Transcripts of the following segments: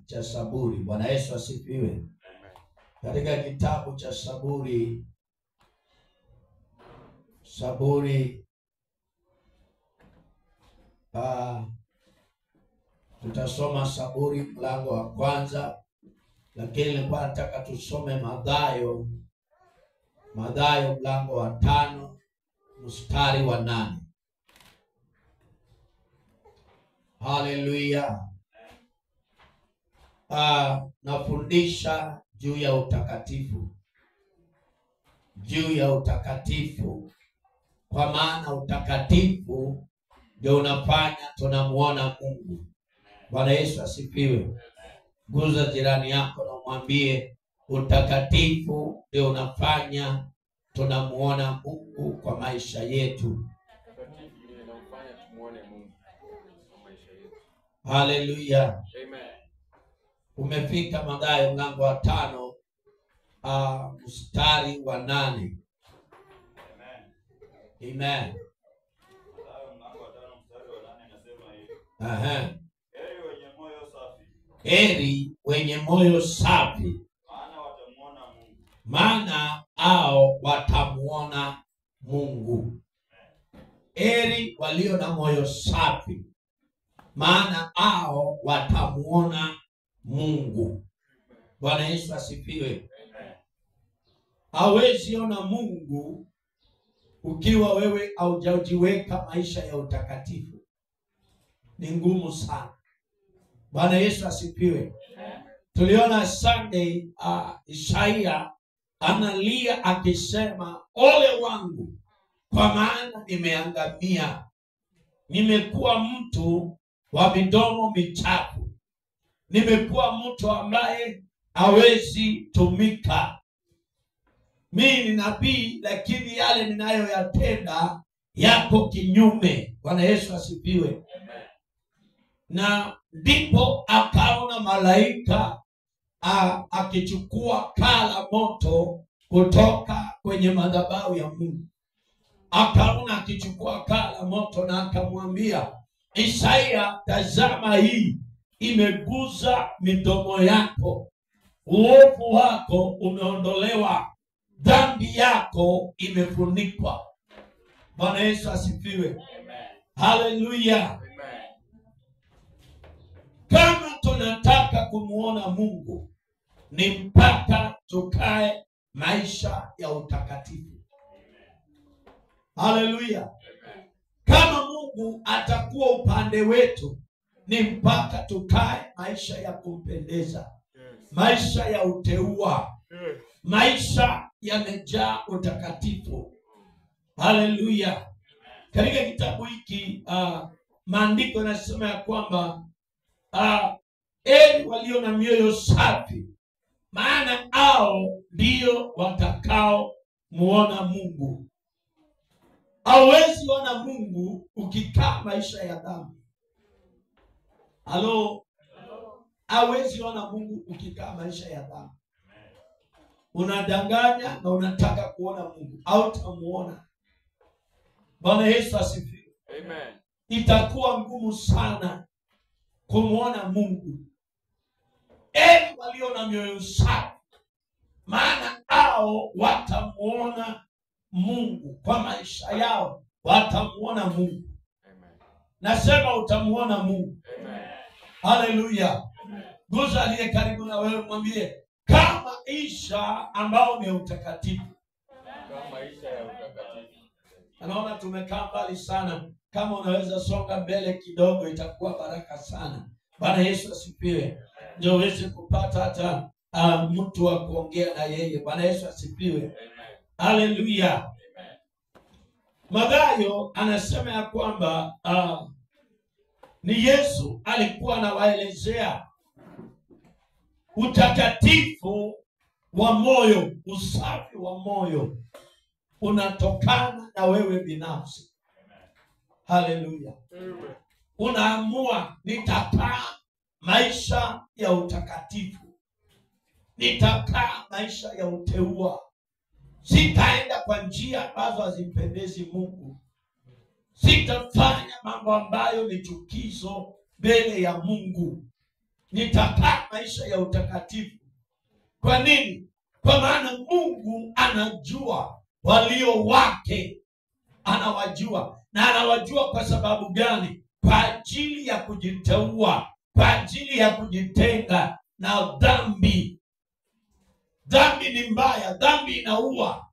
cha Zaburi. Bwana Yesu asifiwe. Katika kitabu cha Zaburi tutasoma Zaburi mlango wa kwanza, lakini nilikuwa nataka tusome Mathayo mlango wa 5 mstari wa 8. Haleluya. Nafundisha juu ya utakatifu, kwa maana utakatifu ndio unafanya tunamuona Mungu. Bwana Yesu asifiwe. Guza jirani yako na mwambie utakatifu ndio unafanya tunamuona Mungu kwa maisha yetu. Haleluya. Amen. Umefika Mathayo mlango wa 5 mstari wa 8. Amen. Amen. Mathayo mlango wa 5 mstari wa 8 nasema hivi. Heri wenye moyo safi. Heri wenye moyo safi, maana hao watamuona Mungu. Heri walio na moyo safi, maana hao watamuona Mungu. Bwana Yesu asifiwe. Hawezi ona Mungu ukiwa wewe haujajiweka maisha ya utakatifu. Ni ngumu sana. Bwana Yesu asifiwe. Tuliona Sunday Isaiah analia akisema, ole wangu, kwa maana nimeangamia. Nimekuwa mtu wa midomo michafu. Nimekuwa mtu ambaye hawezi tumika. Mimi ni nabii, lakini yale ninayoyatenda yako kinyume. Bwana Yesu asifiwe. Na ndipo akaona malaika akichukua kaa la moto kutoka kwenye madhabahu ya Mungu. Akaona akichukua kaa la moto na akamwambia Isaiah, tazama, hii imeguza midomo yako. Uovu wako umeondolewa, dhambi yako imefunikwa. Bwana Yesu asifiwe. Haleluya. Kama tunataka kumuona Mungu, ni mpaka tukae maisha ya utakatifu. Haleluya. Kama Mungu atakuwa upande wetu, ni mpaka tukae maisha ya kumpendeza, maisha ya uteua, maisha yamejaa utakatifu. Haleluya. Katika kitabu hiki maandiko yanasema ya kwamba heri walio na mioyo safi, maana hao ndio watakao muona Mungu. Hauwezi ona Mungu ukikaa maisha ya dhambi. Halo. Hauwezi ona Mungu ukikaa maisha ya dhambi. Unadanganya na unataka kuona Mungu, hautamuona. Bwana Yesu asifiwe. Amen. Itakuwa ngumu sana kumuona Mungu. Heri walio na mioyo safi, maana hao watamuona Mungu. Kwa maisha yao watamuona Mungu. Amen. Nasema utamuona Mungu. Amen. Haleluya. Guza aliye karibu na wewe, mwambie kama maisha ambao ni utakatifu. Kama maisha ya utakatifu. Anaona tumekaa mbali sana. Kama unaweza songa mbele kidogo, itakuwa baraka sana. Bwana Yesu asifiwe. Ndio uweze kupata hata mtu wa kuongea na yeye. Bwana Yesu asifiwe. Haleluya. Mathayo anasema ya kwamba ni Yesu alikuwa anawaelezea utakatifu wa moyo. Usafi wa moyo unatokana na wewe binafsi. Haleluya. Unaamua, nitakaa maisha ya utakatifu, nitakaa maisha ya uteua. Sitaenda kwa njia ambazo hazimpendezi Mungu. Sitafanya mambo ambayo ni chukizo mbele ya Mungu. nitakaa maisha ya utakatifu. Kwa nini? Kwa maana Mungu anajua walio wake, anawajua. Na anawajua kwa sababu gani? Kwa ajili ya kujiteua, kwa ajili ya kujitenga na dhambi. Dhambi ni mbaya, dhambi inaua.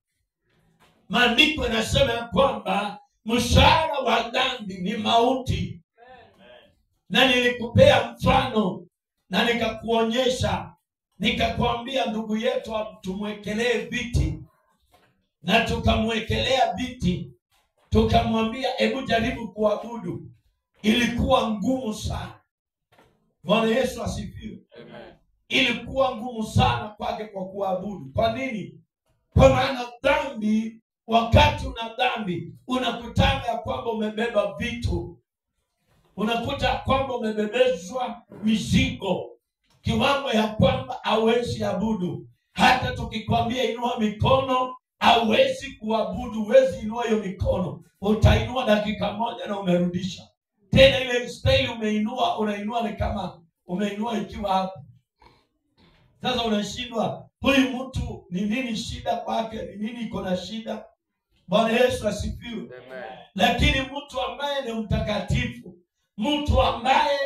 Maandiko yanasema ya kwamba mshahara wa dhambi ni mauti. Na nilikupea mfano na nikakuonyesha, nikakwambia ndugu yetu tumwekelee viti, na tukamwekelea viti, tukamwambia hebu jaribu kuabudu. Ilikuwa ngumu sana. Bwana Yesu asifiwe. Amen. Ilikuwa ngumu sana kwake kwa kuabudu. Kwa nini? Kwa maana dhambi, wakati una dhambi unakutana ya kwamba umebeba vitu, unakuta kwamba umebebezwa mizigo kiwango ya kwamba hauwezi abudu. Hata tukikwambia inua mikono, hauwezi kuabudu, huwezi inua hiyo mikono. Utainua dakika moja na umerudisha. Tena ile style umeinua, unainua ni kama umeinua ikiwa hapo. Sasa unashindwa, huyu mtu ni nini shida kwake? Ni nini iko na shida? Bwana Yesu asifiwe. Amen. Lakini mtu ambaye ni mtakatifu, mtu ambaye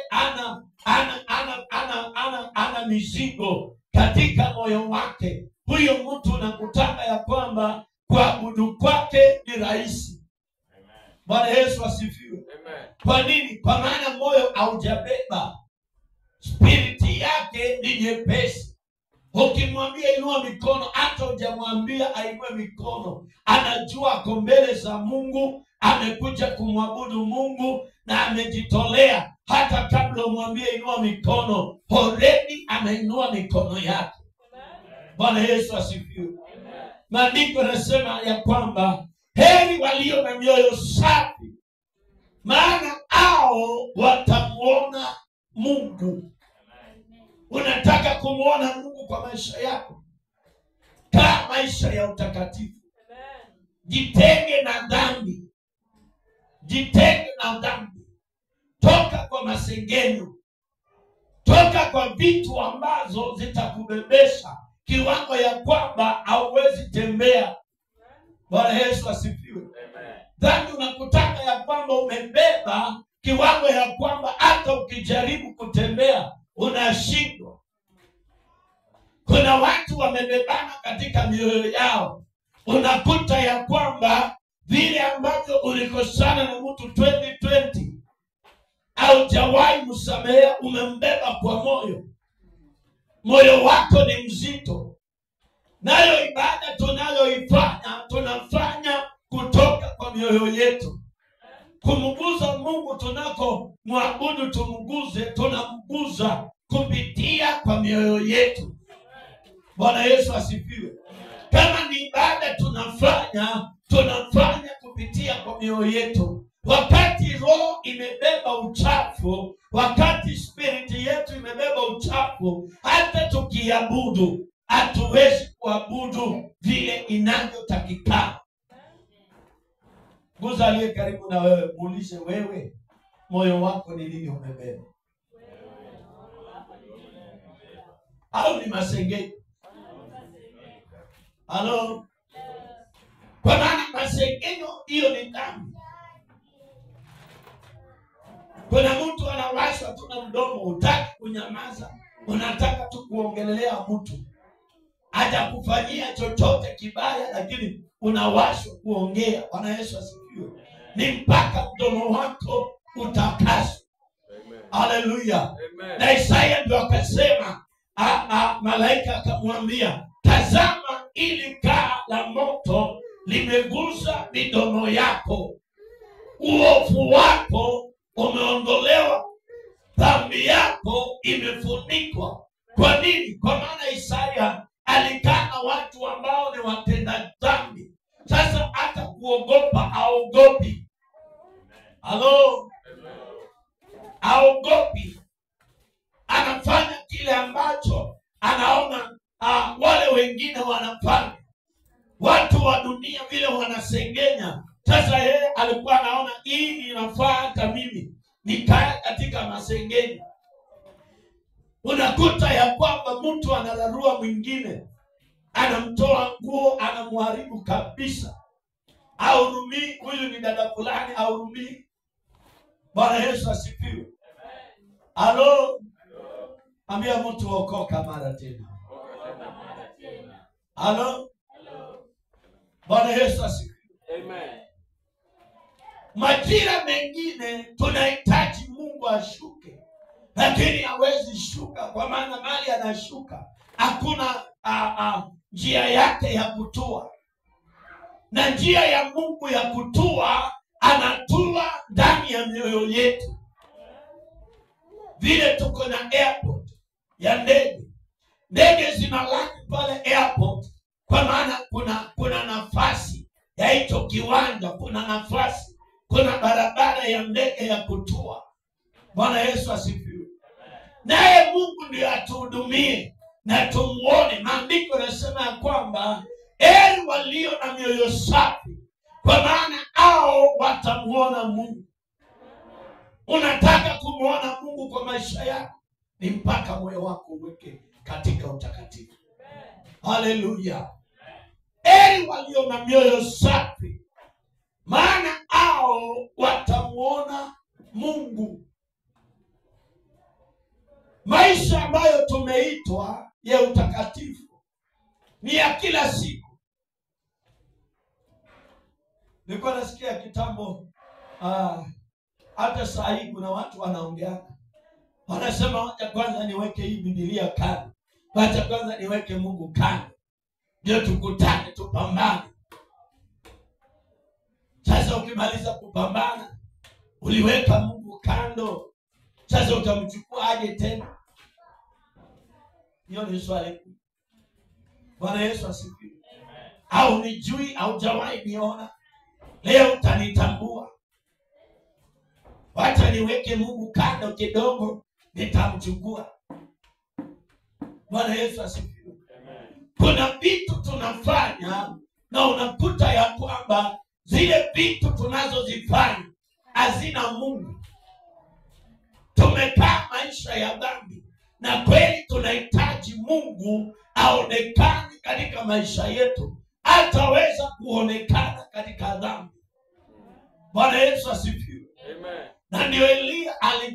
ana mizigo katika moyo wake, huyo mtu unakutaka ya kwamba kuabudu kwake ni rahisi. Bwana Yesu asifiwe. Amen. Kwa nini? Kwa maana moyo haujabeba, spiriti yake ni nyepesi. Ukimwambia inua mikono, hata hujamwambia ainue mikono, anajua ako mbele za Mungu, amekuja kumwabudu Mungu na amejitolea. Hata kabla umwambie inua mikono, already ameinua mikono yake. Bwana Yesu asifiwe. Maandiko yanasema ya kwamba heri walio na mioyo safi, maana hao watamuona Mungu. Unataka kumuona Mungu kwa maisha yako? Kaa maisha ya utakatifu. Jitenge na dhambi. Jitenge na dhambi. Toka kwa masengenyo. Toka kwa vitu ambazo zitakubebesha kiwango ya kwamba hauwezi tembea. Bwana Yesu asifiwe. Dhambi unakutaka ya kwamba umebeba kiwango ya kwamba hata ukijaribu kutembea unashindwa. Kuna watu wamebebana katika mioyo yao. Unakuta ya kwamba vile ambavyo ulikosana na mtu 2020 haujawahi msamehea, umembeba kwa moyo. Moyo wako ni mzito. Nayo ibada tunayoifanya, tunafanya kutoka kwa mioyo yetu. Kumguza Mungu tunako mwabudu tumguze, tunamguza kupitia kwa mioyo yetu. Bwana Yesu asifiwe. Kama ni ibada tunafanya kupitia kwa mioyo yetu. Wakati roho imebeba uchafu, wakati spiriti yetu imebeba uchafu, hata tukiabudu hatuwezi kuabudu vile inavyotakikana. Guza aliye karibu na wewe, muulize, wewe moyo wako ni nini umebeba? Au ni masengenyo? Halo? Kwa maana masengenyo hiyo ni dhambi. Kuna mtu anawashwa tu na mdomo, hutaki kunyamaza, unataka tu kuongelelea mtu. Hajakufanyia chochote kibaya, lakini unawashwa kuongea. Bwana Yesu asifiwe. Ni mpaka mdomo wako utakaswe. Haleluya. Na Isaya ndio akasema, malaika akamwambia, tazama ili kaa la moto limegusa midomo yako. Uovu wako umeondolewa, dhambi yako imefunikwa. Kwa nini? Kwa maana Isaya alikaa na watu ambao ni watenda dhambi. Sasa hata kuogopa haogopi. Halo? Haogopi. Anafanya kile ambacho anaona wale wengine wanafanya. Watu wa dunia vile wanasengenya. Sasa yeye alikuwa anaona hii inafaa hata mimi nikae katika masengenyo. Unakuta ya kwamba mtu anararua mwingine, anamtoa nguo, anamharibu kabisa. Haurumii, huyu ni dada fulani, haurumii. Bwana Yesu asifiwe. Halo. Ambia mtu okoka mara tena. Halo. Bwana Yesu asifiwe. Amen. Majira mengine tunahitaji Mungu ashuke, lakini hawezi shuka, kwa maana mali anashuka hakuna njia yake ya kutua. Na njia ya Mungu ya kutua, anatua ndani ya mioyo yetu. Vile tuko na airport ya ndege, ndege zinalaki pale airport, kwa maana kuna nafasi ya hicho kiwanja, kuna nafasi, kuna barabara ya ndege ya kutua. Bwana Yesu asifiwe. Naye Mungu ndiye atuhudumie na tumuone. Maandiko yanasema ya kwamba heri walio na mioyo safi, kwa maana hao watamuona Mungu. Unataka kumuona Mungu kwa maisha yako, ni mpaka moyo wako uweke katika utakatifu. Haleluya. Heri walio na mioyo safi, maana hao watamuona Mungu. Maisha ambayo tumeitwa ya utakatifu ni ya kila siku. Nilikuwa nasikia kitambo, hata saa hii kuna watu wanaongea, wanasema wacha kwanza niweke hii Biblia kando, wacha kwanza niweke Mungu kando, ndio tukutane tupambane. Sasa ukimaliza kupambana, uliweka Mungu kando, sasa utamchukua aje tena? Hiyo ni swali. Bwana Yesu asifiwe. Au nijui, au jawahi niona, leo utanitambua. Wacha niweke Mungu kando kidogo, nitamchukua. Bwana Yesu asifiwe. Kuna vitu tunafanya na unakuta ya kwamba zile vitu tunazozifanya hazina Mungu. Tumekaa maisha ya dhambi, na kweli tunahitaji Mungu aonekane katika maisha yetu. Hataweza kuonekana katika dhambi. Bwana Yesu asifiwe. Amen. Na ndio Elia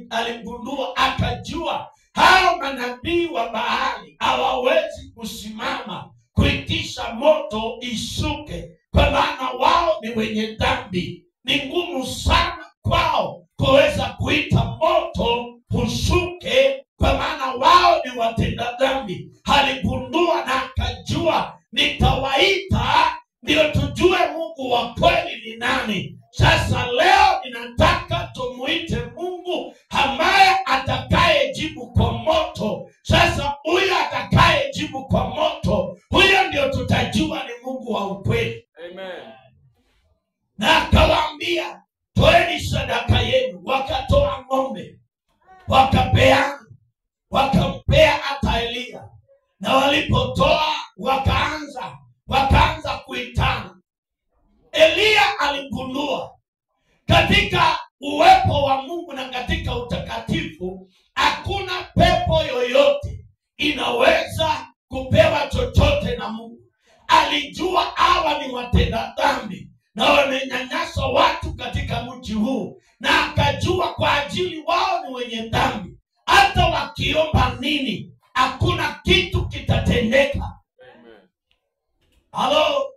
aligundua, akajua hao manabii wa Baali hawawezi kusimama kuitisha moto ishuke, kwa maana wao ni wenye dhambi. Ni ngumu sana kwao kuweza kuita moto ushuke, kwa maana wao ni watenda dhambi. Aligundua na akajua, nitawaita ndio tujue Mungu wa kweli ni nani. Sasa leo ninataka tumuite Mungu ambaye atakayejibu kwa moto. Sasa huyo atakayejibu kwa moto, huyo ndio tutajua ni Mungu wa ukweli. Amen. Na akawaambia, toeni sadaka yenu. Wakatoa ng'ombe, wakapeana, wakampea hata Elia. Na walipotoa wakaanza kuitana. Elia aligundua katika uwepo wa Mungu na katika utakatifu hakuna pepo yoyote inaweza kupewa chochote na Mungu. Alijua hawa ni watenda dhambi na wamenyanyasa watu katika mji huu, na akajua kwa ajili wao ni wenye dhambi, hata wakiomba nini hakuna kitu kitatendeka. Halo.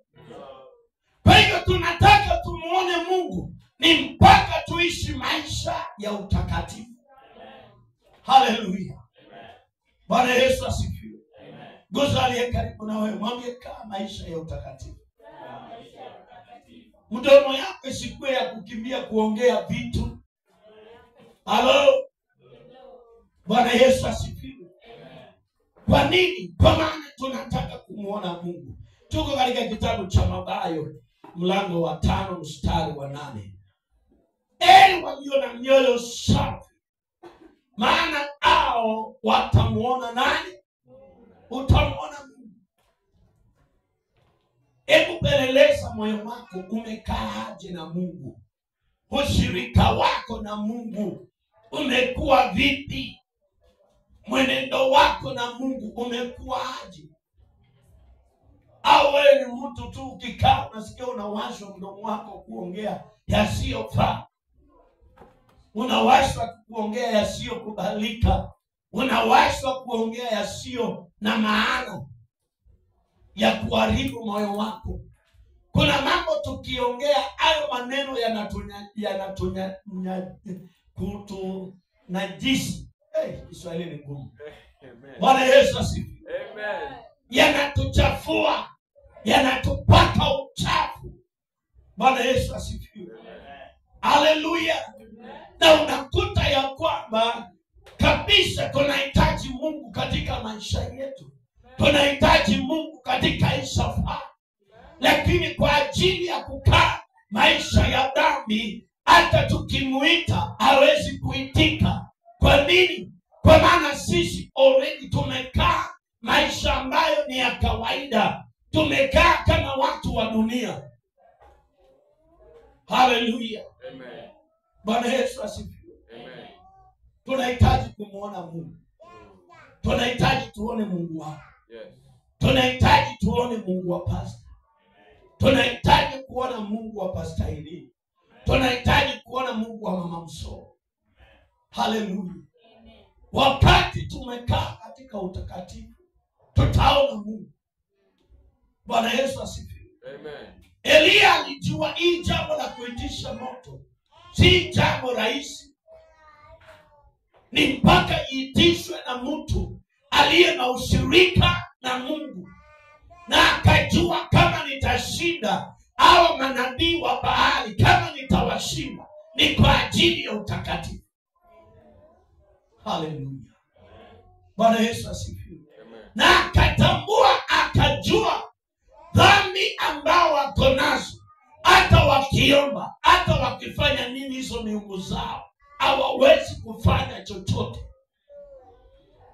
Kwa hiyo tunataka tumuone Mungu, ni mpaka tuishi maisha ya utakatifu. Haleluya. Bwana Yesu asifiwe. Guza aliye karibu na wewe, mwambie kaa maisha ya utakatifu. Mdomo yako isikuwe ya kukimbia kuongea vitu. Halo. Bwana Yesu asifiwe. Kwa nini? Kwa maana tunataka kumuona Mungu. Tuko katika kitabu cha Mathayo mlango wa 5 mstari wa 8. Heri walio na mioyo safi, maana hao watamuona nani? Utamuona Mungu. Hebu peleleza moyo wako, umekaaje na Mungu? Ushirika wako na Mungu umekuwa vipi? mwenendo wako na Mungu umekuwaje? Au wewe ni mtu tu ukikaa unasikia unawashwa mdomo wako kuongea yasiyofaa, unawashwa kuongea yasiyokubalika, unawashwa kuongea yasiyo na maana ya kuharibu moyo wako. Kuna mambo tukiongea hayo maneno kutunajisi. Kiswahili ni ngumu. Bwana Yesu asifiwe. Amen. Yanatuchafua, yanatupaka uchafu. Bwana Yesu asifiwe. Haleluya. Na unakuta ya kwamba kabisa tunahitaji Mungu katika maisha yetu. Tunahitaji Mungu katika hii safari. Lakini kwa ajili ya kukaa maisha ya dhambi, hata tukimuita hawezi kuitika. Kwa nini? Kwa maana sisi already tumekaa maisha ambayo ni ya kawaida. Tumekaa kama watu wa dunia. Haleluya. Amen. Bwana Yesu asifiwe. Amen. Tunahitaji kumuona Mungu. Tunahitaji tuone Mungu wako. Yes. Tunahitaji tuone Mungu wa pastor. Tunahitaji kuona Mungu wa Pastor Eli. Tunahitaji kuona Mungu wa Mama Msoo. Haleluya. Wakati tumekaa katika utakatifu, tutaona Mungu. Bwana Yesu asifiwe. Amen. Elia alijua hii jambo la kuitisha moto si jambo rahisi. Ni mpaka iitishwe na mtu aliye na ushirika na Mungu, na akajua kama nitashinda au manabii wa Baali, kama nitawashinda ni kwa ajili ya utakatifu. Haleluya. Bwana Yesu asifiwe. Na akatambua, akajua dhambi ambao wako nazo, hata wakiomba, hata wakifanya nini hizo miungu zao, hawawezi kufanya chochote.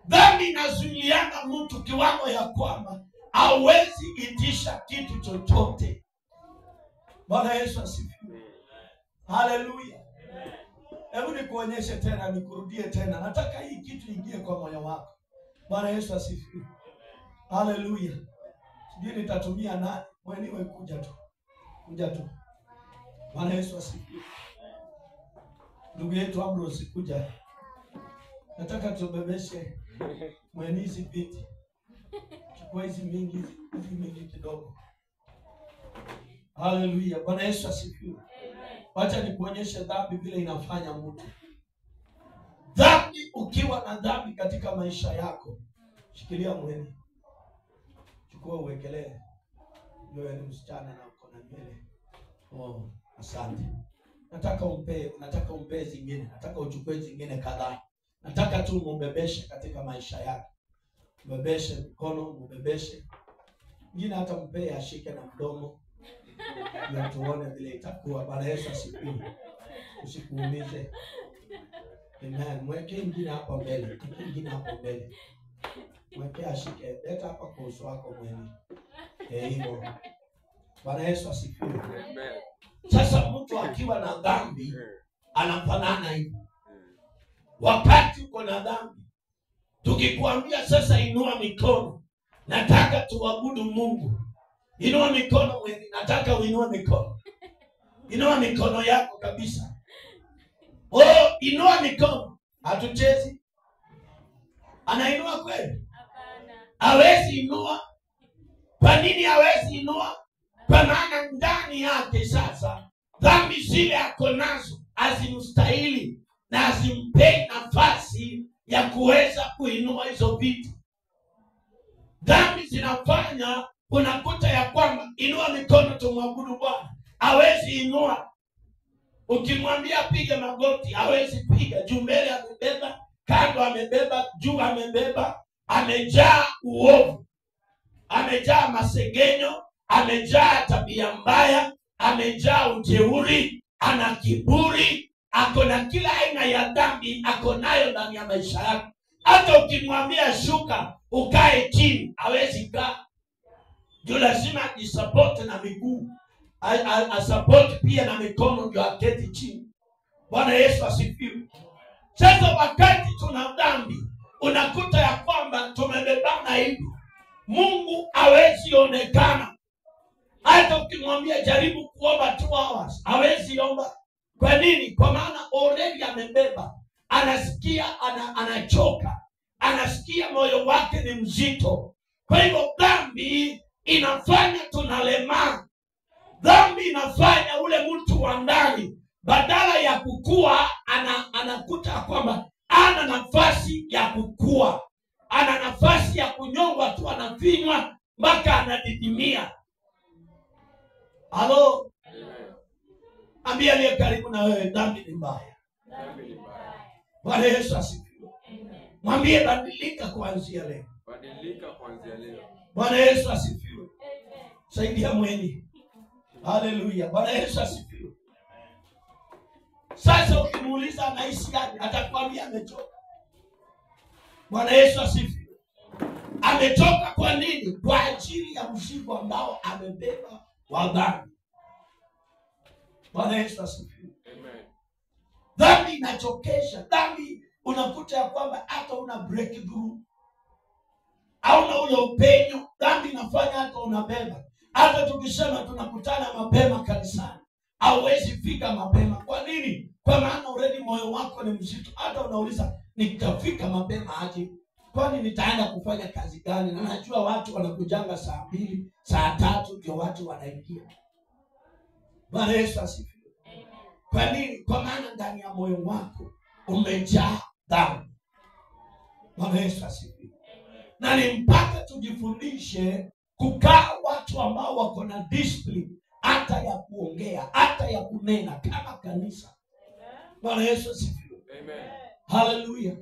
Dhambi inazuiliana mtu kiwango ya kwamba hawezi itisha kitu chochote. Bwana Yesu asifiwe. Haleluya. Hebu nikuonyeshe tena, nikurudie tena. Nataka hii kitu ingie kwa moyo wako. Bwana Yesu asifiwe. Haleluya. Sijui nitatumia nani, mwenyewe kuja tu. Kuja tu. Bwana Yesu asifiwe. Ndugu yetu Ambrose kuja. Nataka tubebeshe mwenizi viti. Chukua hizi mingi kidogo. Haleluya. Bwana Yesu asifiwe. Wacha nikuonyeshe dhambi vile inafanya mtu. Dhambi, ukiwa na dhambi katika maisha yako, shikilia mweni. Chukua uwekelee. Wewe ni msichana na uko na nywele. Oh, asante. Nataka umpe zingine. Nataka uchukue zingine kadhaa. Nataka tu mbebeshe katika maisha yako. Mbebeshe mkono, mbebeshe. Ngine hata mpe ashike na mdomo. Ndio tuone vile itakuwa. Bwana Yesu asifiwe. Usikuumize. Amen. Mweke ingine hapo mbele. Ingine hapo mbele. Mweke ashike. Leta hapa kwa uso wako mwenyewe. Hivyo. Bwana Yesu asifiwe. Amen. Sasa mtu akiwa na dhambi anafanana hivi. Wakati uko na dhambi, tukikwambia sasa inua mikono, nataka tuabudu Mungu. Inua mikono mwenye, nataka uinue mikono. Inua mikono yako kabisa. Oh, inua mikono. Hatuchezi. Anainua kweli? Hapana. Hawezi inua. Kwa nini hawezi inua? Kwa maana ndani yake sasa dhambi zile ako nazo hazimstahili na hazimpei nafasi ya kuweza kuinua hizo vitu. Dhambi zinafanya unakuta ya kwamba inua mikono tumwabudu Bwana, hawezi inua. Ukimwambia piga magoti hawezi piga. Juu mbele amebeba, kando amebeba, juu amebeba. Amejaa uovu, amejaa masengenyo, amejaa tabia mbaya, amejaa ujeuri, ana kiburi, ako na kila aina ya dhambi ako nayo ndani ya maisha yake. Hata ukimwambia shuka ukae chini hawezi kaa. Juu lazima ajisupport na miguu, asupport pia na mikono ndio aketi chini. Bwana Yesu asifiwe. Sasa wakati tuna dhambi, unakuta ya kwamba tumebebana hivi, Mungu hawezi onekana. Hata ukimwambia jaribu kuomba 2 hours hawezi omba. Kwa nini? Kwa maana already amebeba. Anasikia anachoka, anasikia moyo wake ni mzito. Kwa hivyo dhambi inafanya tunalemaa. Dhambi inafanya ule mtu wa ndani badala ya kukua anakuta kwamba ana nafasi ya kukua, ana nafasi ya kunyongwa tu, anafinywa mpaka anadidimia. Halo, ambia aliye karibu na wewe, dhambi ni mbaya. Bwana Yesu asifiwe. Mwambie badilika kuanzia leo. Bwana Yesu asifiwe. Saidia mwenye. Haleluya. Bwana Yesu asifiwe. Sasa ukimuuliza anaishi gani, atakwambia amechoka. Bwana Yesu asifiwe. Amechoka kwa nini? Kwa ajili ya mzigo ambao amebeba wa dhambi. Bwana Yesu asifiwe. Amen. Dhambi inachokesha. Dhambi unakuta ya kwamba hata una breakthrough, hauna ule upenyo. Dhambi inafanya hata unabeba. Hata tukisema tunakutana mapema kanisani, hauwezi fika mapema. Kwa nini? Kwa maana already moyo wako ni mzito. Hata unauliza nitafika mapema aje? Kwani nitaenda kufanya kazi gani? Na najua watu wanakujanga saa 2, saa 3 ndio watu wanaingia. Bwana Yesu asifiwe. Kwa nini? Kwa maana ndani ya moyo wako umejaa dhambi. Bwana Yesu asifiwe. Na ni mpaka tujifundishe kukaa watu ambao wako na discipline, hata ya kuongea, hata ya kunena kama kanisa. Bwana Yesu asifiwe. Amen. Haleluya.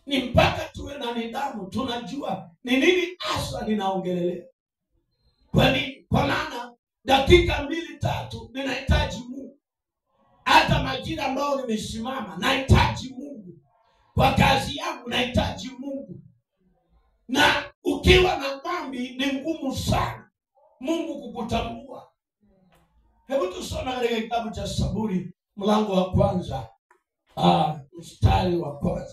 Ni mpaka tuwe na nidhamu, tunajua ni nini hasa ninaongelelea. Kwa nini? Kwa maana dakika 2-3 ninahitaji Mungu. Hata majira ambayo nimesimama nahitaji Mungu. Kwa kazi yangu nahitaji Mungu. Na ukiwa na dhambi ni ngumu sana Mungu kukutambua. Hebu tusome katika kitabu cha Zaburi mlango wa 1, mstari wa 1.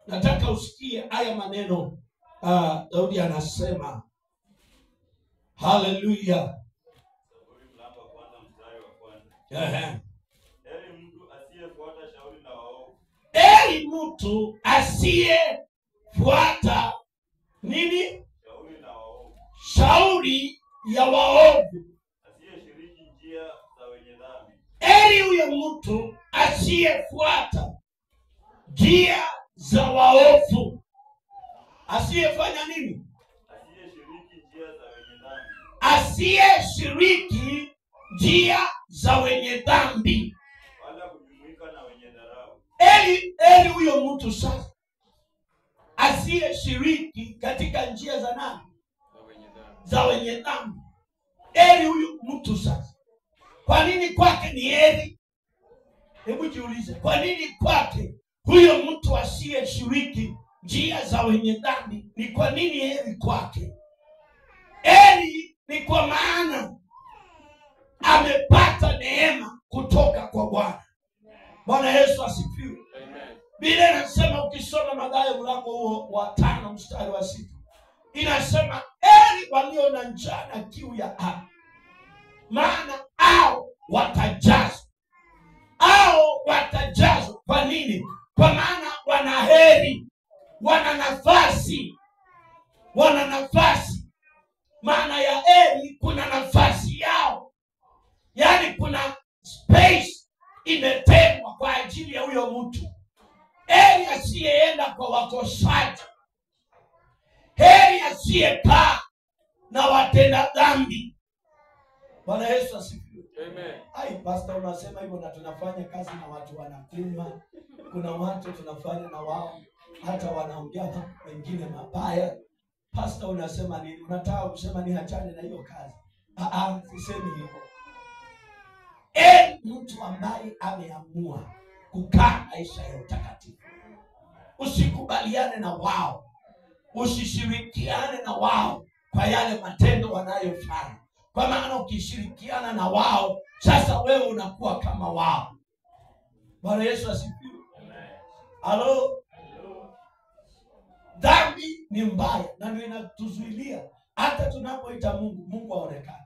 Nataka usikie haya maneno. Daudi anasema, haleluya. Zaburi mlango wa 1 mstari wa 1. Heri mtu asiyefuata shauri la waovu. Heri mtu asiyefuata nini? Shauri la waovu. Shauri ya waovu. Asiyeshiriki njia za wenye dhambi. Heri huyo mtu asiyefuata njia za waovu. Asiyefanya nini? Asiyeshiriki njia za wenye dhambi. Asiyeshiriki njia za wenye dhambi, wala kujumuika na wenye dharau. Heri huyo mtu sasa asiyeshiriki katika njia za nani? Za wenye dhambi. Heri huyo mtu sasa. Kwa nini kwake ni heri? Hebu jiulize, kwa nini kwake huyo mtu asiyeshiriki njia za wenye dhambi, ni kwa nini heri kwake? Heri ni kwa maana amepata neema kutoka kwa Bwana. Bwana Yesu asifiwe. Amen. Biblia inasema, ukisoma Mathayo mlango huo wa 5 mstari wa 6, inasema heri walio na njaa na kiu ya haki, maana hao watajazwa. Hao watajazwa. Kwa nini? Kwa maana wana heri, wana nafasi. Wana nafasi. Maana ya heri, kuna nafasi yao. Yaani kuna space imetengwa kwa ajili ya huyo mtu. Heri asiyeenda kwa wakosaji. Heri asiyekaa na watenda dhambi. Bwana Yesu asifiwe. Amen. Ai, pastor unasema hivyo na tunafanya kazi na watu wanakunywa. Kuna watu tunafanya na wao hata wanaongea wengine mabaya. Pastor unasema nini? Unataka kusema ni hachane na hiyo kazi? Sisemi hivyo. Mtu ambaye ameamua kukaa maisha ya utakatifu, usikubaliane na wao, usishirikiane na wao kwa yale matendo wanayofanya. Kwa maana ukishirikiana na wao, sasa wewe unakuwa kama wao. Bwana Yesu asifiwe. Halo. Dhambi ni mbaya na ndio inatuzuilia hata tunapoita Mungu aonekane.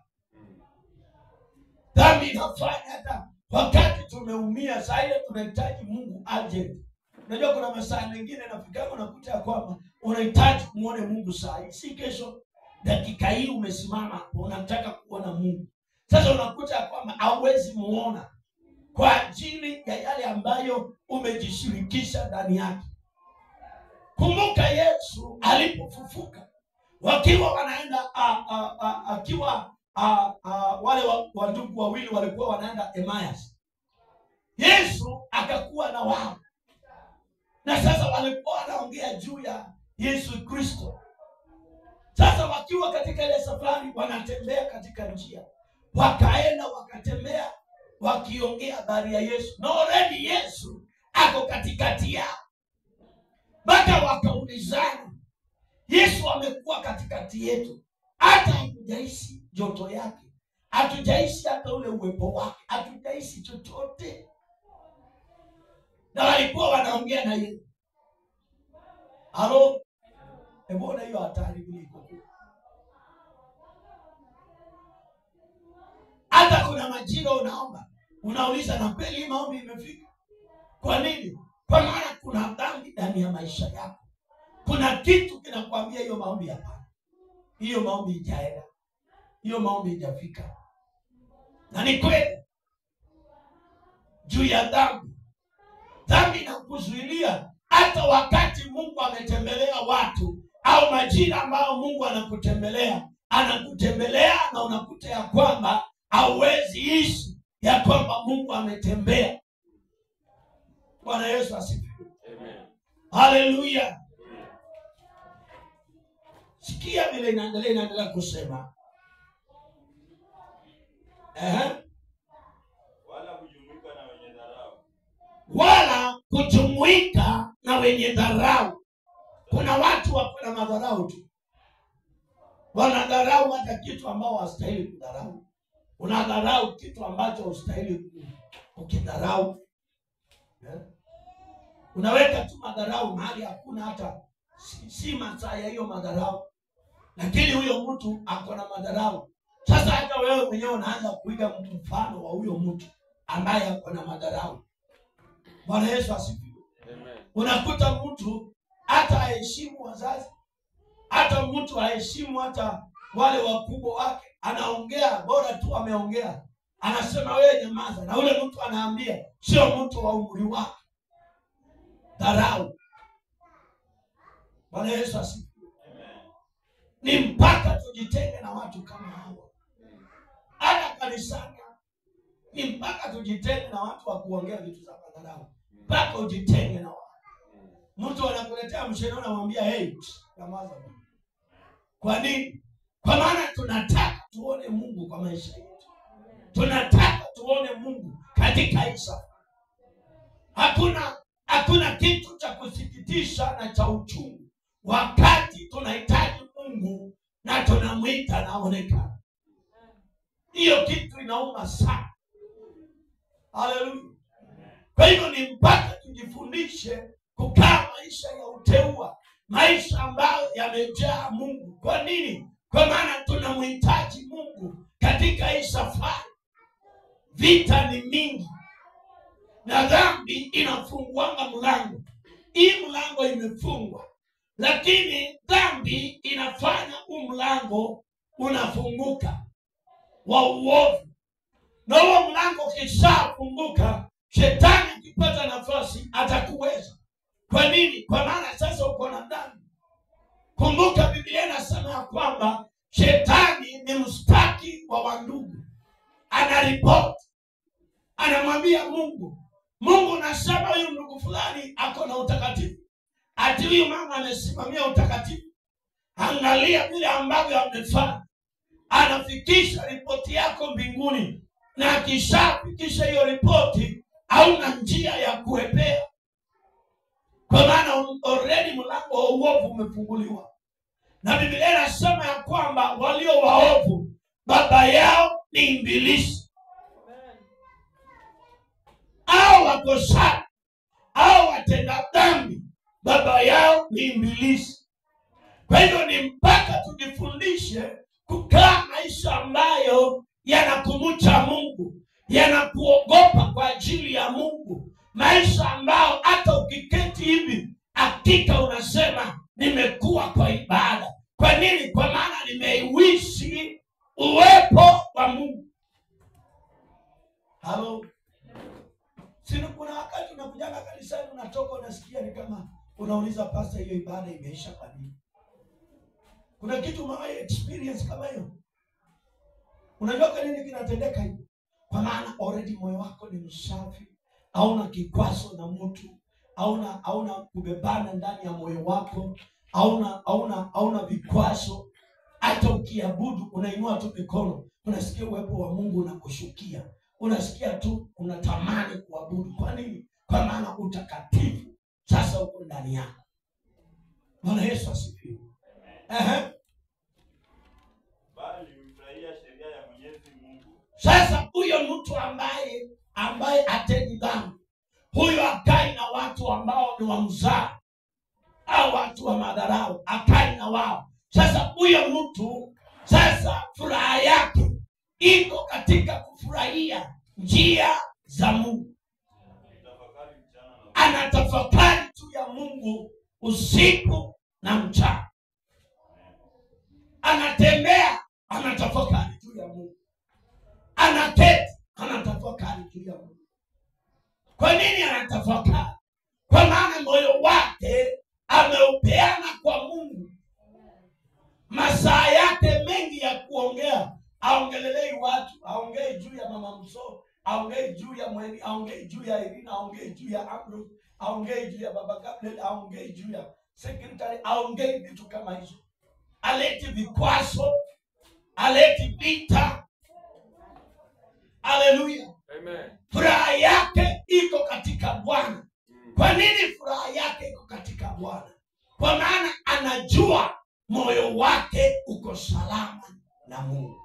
Dhambi inafanya hata wakati tumeumia saa ile tunahitaji Mungu aje. Unajua kuna masaa mengine nafika unakuta kwamba unahitaji muone Mungu saa hii, si kesho dakika hii umesimama unataka kuona Mungu. Sasa unakuta kwamba hauwezi muona kwa ajili ya yale ambayo umejishirikisha ndani yake. Kumbuka Yesu alipofufuka, wakiwa wanaenda akiwa wale wandugu wawili walikuwa wanaenda Emmaus. Yesu akakuwa na wao. Na sasa walikuwa wanaongea juu ya Yesu Kristo. Sasa wakiwa katika ile safari wanatembea katika njia, wakaenda wakatembea wakiongea habari ya Yesu. Na already Yesu ako katikati yao. Mpaka wakaulizana, Yesu amekuwa katikati yetu, hata hatujaishi joto yake, hatujaishi hata ule uwepo wake, hatujaishi chochote. Na walikuwa wanaongea na yeye. Halo, mbona hiyo hatari kuliko? Hata kuna majira unaomba, unauliza na kweli maombi imefika. Kwa nini? Kwa maana kuna dhambi ndani ya maisha yako. Kuna kitu kinakwambia hiyo maombi hapana. Hiyo maombi ijaenda. Hiyo maombi ijafika. Na ni kweli juu ya dhambi. Dhambi inakuzuilia hata wakati Mungu ametembelea watu au majira ambao Mungu anakutembelea na unakuta ya kwamba hauwezi ishi ya kwamba Mungu ametembea. Bwana Yesu asifiwe. Amen. Haleluya. Sikia vile inaendelea kusema. Wala kujumuika na wenye dharau. Wala kujumuika na wenye dharau. Kuna watu wako na madharau tu. Wanadharau hata kitu ambao hastahili kudharau. Unadharau kitu ambacho hustahili ukidharau. Unaweka tu madharau mahali hakuna hata si masaa ya hiyo madharau. Lakini huyo mtu ako na madharau. Sasa hata wewe mwenyewe unaanza kuiga mfano wa huyo mtu ambaye ako na madharau. Bwana Yesu asifiwe. Amen. Unakuta mtu hata haheshimu wazazi, hata mtu haheshimu hata wale wakubwa wake, anaongea bora tu ameongea, anasema wewe nyamaza, na ule mtu anaambia sio mtu wa umri wake. Dharau. Bwana Yesu asifiwe. Amen. Ni mpaka tujitenge na watu kama hao. Hata kanisani ni mpaka tujitenge na watu wa kuongea vitu za dharau. Mpaka ujitenge na wao. Mtu anakuletea mshahara unamwambia hey, nyamaza. Kwa nini? Kwa maana tunataka tuone Mungu kwa maisha yetu. Tunataka tuone Mungu katika Isa. Hakuna kitu cha kusikitisha na cha uchungu wakati tunahitaji Mungu na tunamuita naonekana. Hiyo kitu inauma sana. Haleluya. Kwa hivyo ni mpaka tujifundishe kukaa maisha ya uteua, maisha ambayo yamejaa Mungu. Kwa nini? Kwa maana tunamhitaji Mungu katika hii safari. Vita ni mingi na dhambi inafunguanga mlango. Hii mlango imefungwa, lakini dhambi inafanya mlango unafunguka wa uovu. Na huo mlango ukishafunguka, shetani akipata nafasi atakuweza. Kwa nini? Kwa maana sasa uko na dhambi. Kumbuka Biblia inasema ya kwamba shetani ni mstaki wa wandugu. Anaripoti, anamwambia Mungu, nasema huyu ndugu fulani ako na utakatifu. Ati huyu mama amesimamia utakatifu. Angalia vile ambavyo amefanya. Anafikisha ripoti yako mbinguni. Na akishafikisha hiyo ripoti, hauna njia ya kuepea. Kwa maana already mlango wa uovu umefunguliwa. Na Biblia inasema ya kwamba walio waovu baba yao ni ibilisi. Au wakosaji au watenda dhambi baba yao ni ibilisi. Kwa hivyo ni mpaka tujifundishe kukaa maisha ambayo yanakumcha Mungu, yanakuogopa kwa ajili ya Mungu, maisha ambayo hata ukiketi hivi hakika unasema nimekuwa kwa ibada. Kwa nini? Kwa maana nimeishi uwepo wa Mungu. Halo. Sina, kuna wakati unakujaga kanisani unatoka unasikia ni kama unauliza pastor, hiyo ibada imeisha kwa nini? Kuna kitu umewahi experience kama hiyo? Unajua kwa nini kinatendeka hivi? Kwa maana already moyo wako ni msafi, hauna kikwazo na mtu, hauna kubebana ndani ya moyo wako, hauna vikwazo. Hata ukiabudu unainua tu mikono, unasikia uwepo wa Mungu unakushukia. Unasikia tu unatamani kuabudu. Kwa nini? Kwa maana utakatifu sasa uko ndani yako. Bwana Yesu asifiwe. Bali mfurahia sheria ya Mwenyezi Mungu. Sasa huyo mtu ambaye hatendi dhambi, huyo akai na watu ambao ni wa mzaa au watu wa madharau, akai na wao. Sasa huyo mtu sasa furaha yake iko katika kufurahia njia za Mungu. Anatafakari tu ya Mungu usiku na mchana. Anatembea, anatafakari tu ya Mungu. Anaketi, anatafakari tu ya Mungu. Kwa nini anatafakari? Kwa maana moyo wake ameupeana kwa Mungu. Masaa yake mengi ya kuongea, aongelelei watu, aongei juu ya mama Mso, aongei juu ya Mweni, aongei juu ya Irina, aongei juu ya Ambrose, aongei juu ya Baba Gabriel, aongei juu ya secretary, aongei vitu kama hizo. Aleti vikwazo, aleti vita. Haleluya. Amen. Furaha yake iko katika Bwana. Kwa nini furaha yake iko katika Bwana? Kwa maana anajua moyo wake uko salama na Mungu.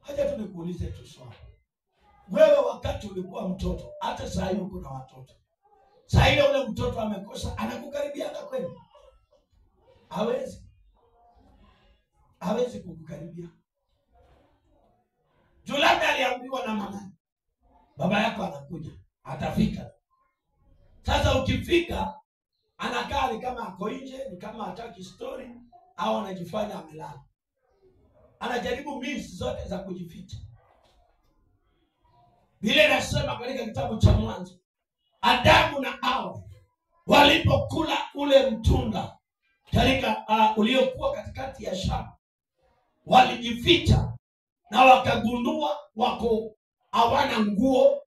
Haja tu nikuulize tu swali. Wewe wakati ulikuwa mtoto, hata saa hii uko na watoto, saa ile ule mtoto amekosa, anakukaribia kweli? Hawezi kukukaribia. Juu labda aliambiwa na mama, baba yako anakuja, atafika. Sasa ukifika, anakaa ni kama ako nje, ni kama hataki story, au anajifanya amelala. Anajaribu means zote za kujificha. Biblia inasema katika kitabu cha Mwanzo, Adamu na Hawa walipokula ule mtunda katika uliokuwa katikati ya shamba, walijificha na wakagundua wako hawana nguo,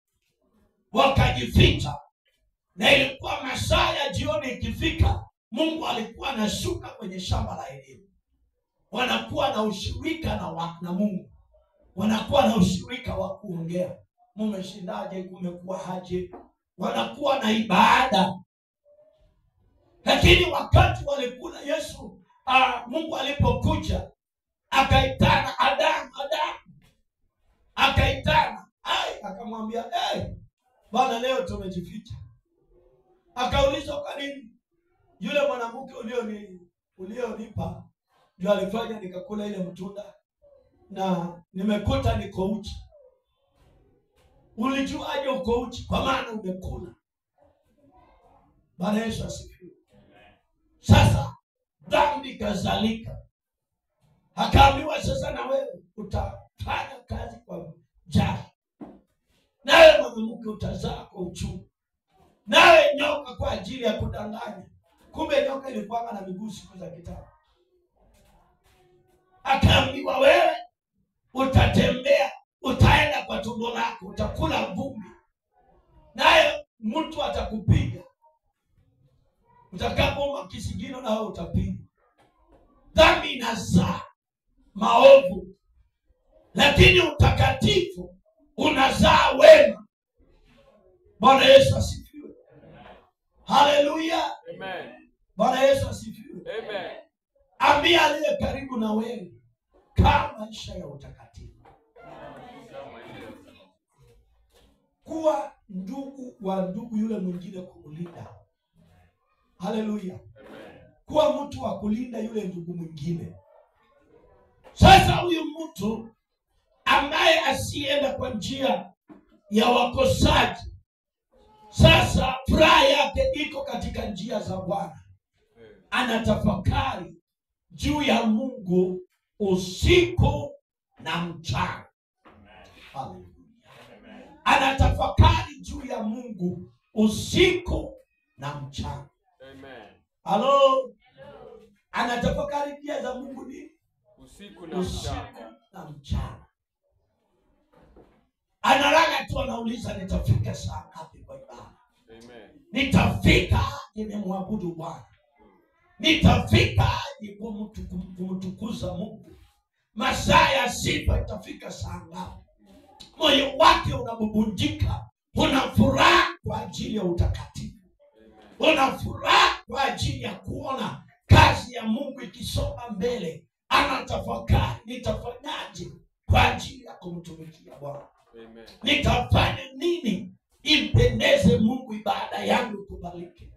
wakajificha. Na ilikuwa masaa ya jioni ikifika, Mungu alikuwa anashuka kwenye shamba la Edeni. Wanakuwa na ushirika na Mungu. Wanakuwa na ushirika wa kuongea. Mumeshindaje? Kumekuwa haje? Wanakuwa na ibada. Lakini wakati walikula Yesu, Mungu alipokuja, akaitana Adamu. Akaitana. Akamwambia, Bwana, leo tumejificha. Akaulizwa, kwa nini? Yule mwanamke ulionipa ndio alifanya nikakula ile mtunda na nimekuta niko uchi. Ulijuaje uko uchi? Kwa maana umekula. Bwana Yesu asifiwe. Sasa dhambi kazalika. Akaambiwa, sasa na wewe utafanya kazi kwa njaa, nawe mwanamke utazaa kwa uchungu, nawe nyoka kwa ajili ya kudanganya. Kumbe nyoka ilikuwa na miguu siku za kitambo. Akaambiwa, wewe utatembea, utaenda kwa tumbo lako, utakula vumbi, naye mtu atakupiga. Utakapoomba kisigino na wewe utapiga. Dhambi inazaa maovu, lakini utakatifu unazaa wema. Bwana Yesu asifiwe. Haleluya. Amen. Bwana Yesu asifiwe. Amen. Ambia aliye karibu na wewe, kaa maisha ya utakatifu. Kuwa ndugu wa ndugu yule mwingine kumulinda. Haleluya. Amen. kuwa mtu wa kulinda yule ndugu mwingine. Sasa huyu mtu ambaye asienda kwa njia ya wakosaji, sasa furaha yake iko katika njia za Bwana. Anatafakari juu ya Mungu usiku na mchana. Haleluya. Anatafakari juu ya Mungu usiku na mchana. Amen. Halo. Anatafakari njia za Mungu ni usiku na mchana. Analala tu anauliza nitafika saa ngapi kwa ibada? Amen. Nitafika nimemwabudu Bwana. Nitafika ni kumtukuza Mungu. Masaa ya sifa itafika saa ngapi? Moyo wake unabubujika, una furaha kwa ajili ya utakatifu. Una furaha kwa ajili ya kuona kazi ya Mungu ikisonga mbele. Anatafakari nitafanyaje kwa ajili ya kumtumikia Bwana. Nitafanya nini impendeze Mungu, ibada yangu ikubalike?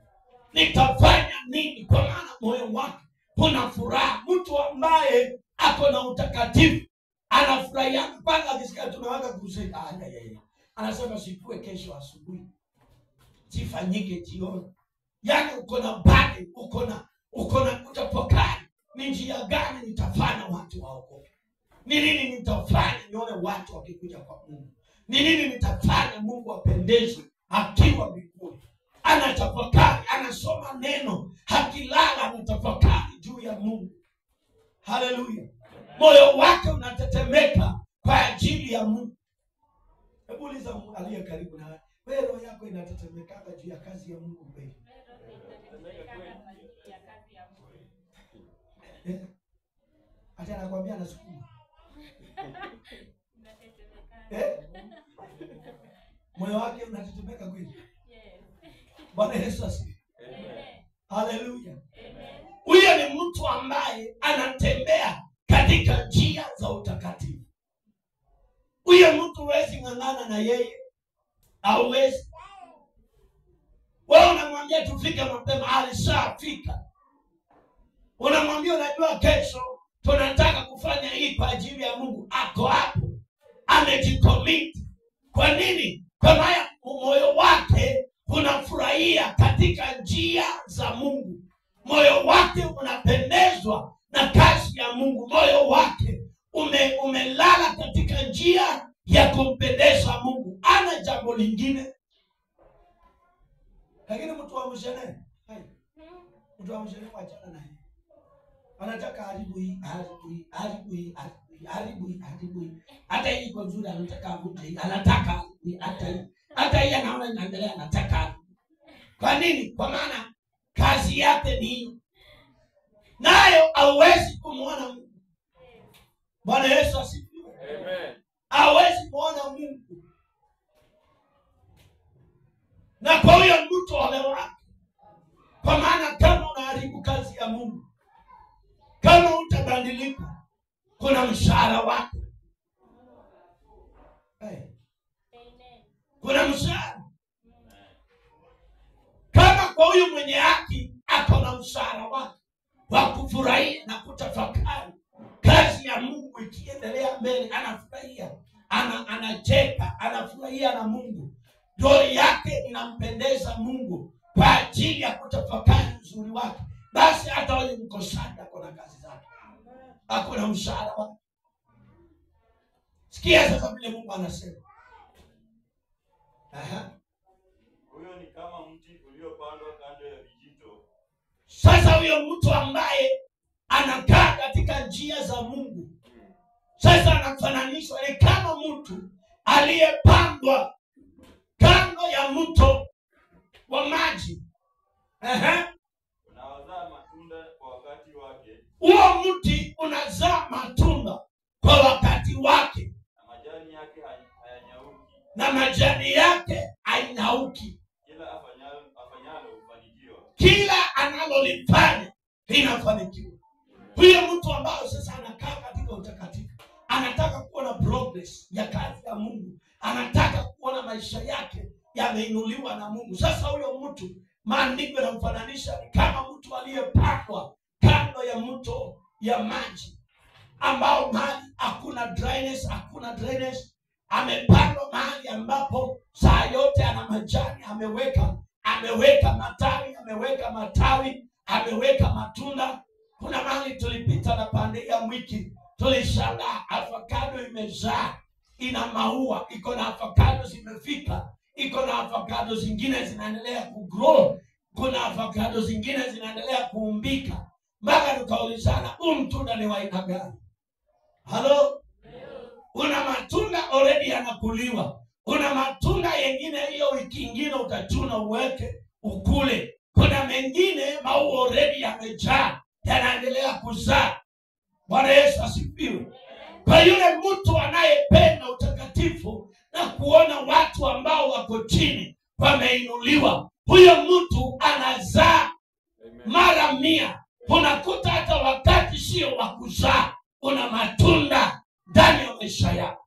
Nitafanya nini? Kwa maana moyo wake kuna furaha. Mtu ambaye ako na utakatifu anafurahia. Kwanza akisikia tunawaka kusema anasema sipue kesho asubuhi, sifanyike jioni. Yaani uko na badi, uko na kutafakari ni njia gani nitafanya watu waokoke. Ni nini nitafanya nione watu wakikuja kwa Mungu. Ni nini nitafanya Mungu apendezwe akiwa mbinguni. Anatafakari, anasoma neno, hakilala anatafakari juu ya Mungu. Haleluya. Moyo wake unatetemeka kwa ajili ya Mungu. Hebu uliza Mungu aliye karibu na wewe, roho yako inatetemeka juu ya kazi ya Mungu kweli? Hata anakuambia anasukuma. Moyo wake unatetemeka kweli? Bwana Yesu asifiwe. Haleluya. Huyo ni mtu ambaye anatembea katika njia za utakatifu. Huyo mtu huwezi ng'ang'ana na yeye. Hauwezi. Wewe unamwambia tufike mapema, alishafika. Unamwambia unajua kesho tunataka kufanya hii kwa ajili ya Mungu, ako hapo. Amejicommit. Kwa nini? Kwa maana moyo wake unafurahia katika njia za Mungu. Moyo wake unapendezwa na kazi ya Mungu. Moyo wake umelala katika njia ya kumpendeza Mungu. Ana jambo lingine. Lakini mtu wa mshene, mtu wa mshene wachana naye. Anataka haribu hii. Hata hii kwa nzuri anataka avute hii. Anataka hata hii anaona inaendelea, anataka. Kwa nini? Kwa maana kazi yake ni hiyo. Nayo hauwezi kumuona Mungu. Bwana Yesu asifiwe. Amen. Hauwezi kuona Mungu. Na kwa hiyo mtu wamewaka. Kwa maana kama unaharibu kazi ya Mungu, kama utabadilika, kuna mshahara wako. Kuna mshahara. Kama kwa huyu mwenye haki ako na mshahara wake wa kufurahia na kutafakari kazi ya Mungu ikiendelea mbele, anafurahia, anacheka, anafurahia na Mungu. Roho yake inampendeza Mungu kwa ajili ya kutafakari uzuri wake. Basi hata huyu mkosaji ako na kazi zake, ako na mshahara wake. Sikia sasa vile Mungu anasema. Huyo ni kama mti uliopandwa kando ya vijito. Sasa huyo mtu ambaye anakaa katika njia za Mungu, sasa anafananishwa ni kama mtu aliyepandwa kando ya mto wa maji. Unazaa matunda kwa wakati wake. Huo mti unazaa matunda kwa wakati wake. Na majani yake hainauki. Kila afanyalo hufanikiwa. Kila analolifanya linafanikiwa. Huyo mtu ambaye sasa anakaa katika utakatifu, anataka kuona progress ya kazi ya Mungu, anataka kuona maisha yake yameinuliwa na Mungu. Sasa huyo mtu maandiko yanamfananisha ni kama mtu aliyepandwa kando ya mto ya maji, ambao mahali hakuna dryness, hakuna drainage. Amepandwa mahali ambapo saa yote ana majani, ameweka matawi, ameweka matunda. Kuna mahali tulipita na pande ya wiki, tulishangaa avocado imezaa, ina maua, iko na avocado zimefika, iko na avocado zingine zinaendelea kugrow, kuna avocado zingine zinaendelea kuumbika. Mpaka tukaulizana mtunda ni wa aina gani? Halo? Una matunda already yanakuliwa. Una matunda yengine hiyo wiki ingine utachuna uweke ukule. Kuna mengine maua already yamejaa, yanaendelea kuzaa. Bwana Yesu asifiwe. Kwa yule mtu anayependa utakatifu na kuona watu ambao wako chini wameinuliwa, huyo mtu anazaa mara 100. Unakuta hata wakati sio wa kuzaa, una matunda ndani ya maisha yako.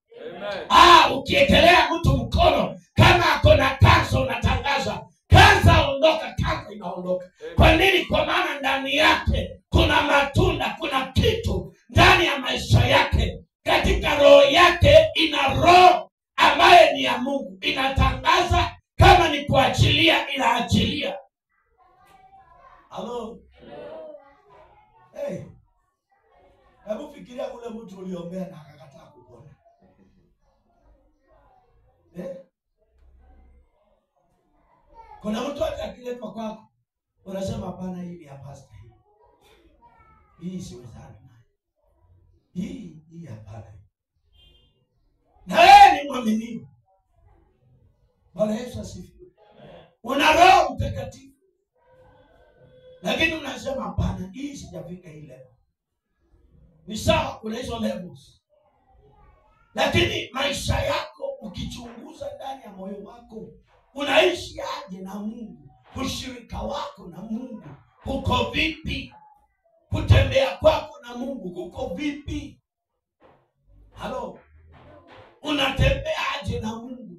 Ukiekelea mtu mkono kama ako na kansa, unatangaza kansa ondoka, kansa inaondoka. Kwa nini? Kwa maana ndani yake kuna matunda, kuna kitu ndani ya maisha yake. Katika roho yake ina roho ambaye ni ya Mungu, inatangaza. Kama ni kuachilia, inaachilia. Halo? Hey, hebu fikiria ule mtu uliombea na akakataa kupona. Kuna mtu akiletwa kwako, unasema hapana, hii ni ya pastor hii. Hii siwezani nayo. Hii hapana. Na wewe ni mwaminifu. Bwana Yesu asifiwe. Una Roho Mtakatifu, lakini unasema hapana, hii sijafika ile level. Ni sawa, kuna hizo levels. Lakini maisha yako ukichunguza ndani ya moyo wako, unaishi aje na Mungu? Ushirika wako na Mungu uko vipi? Kutembea kwako na Mungu uko vipi? Halo? Unatembea aje na Mungu?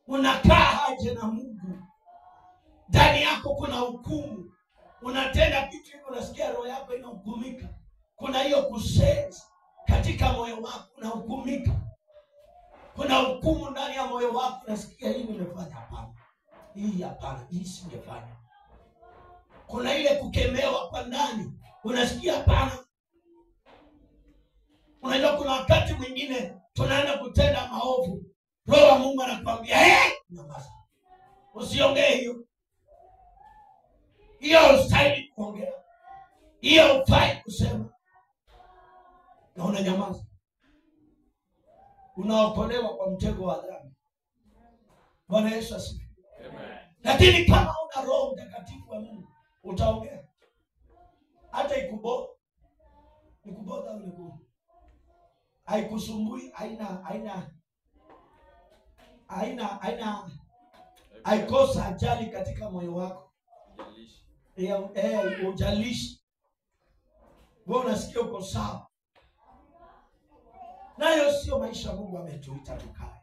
Unakaa aje na Mungu? Ndani yako kuna hukumu. Unatenda kitu hivyo, unasikia roho yako inahukumika. Kuna hiyo kusense katika moyo wako, unahukumika. Kuna hukumu ndani ya moyo wako, unasikia hii nimefanya, hapana. Hii hapana, hii singefanya. Kuna ile kukemewa kwa ndani, unasikia hapana. Unajua kuna wakati mwingine tunaenda kutenda maovu, Roho wa Mungu anakuambia nyamaza, usiongee hiyo. Hiyo ustahili kuongea, hiyo ufai kusema, na unanyamaza. Unaokolewa kwa mtego wa dhambi. Bwana Yesu asifiwe. Amen. Lakini kama una Roho Mtakatifu wa Mungu, utaongea. Hata ikubodha uliko. Haikusumbui, haikosa ajali katika moyo wako. Ujalishi. Wewe unasikia uko sawa. Nayo sio maisha Mungu ametuita tukae.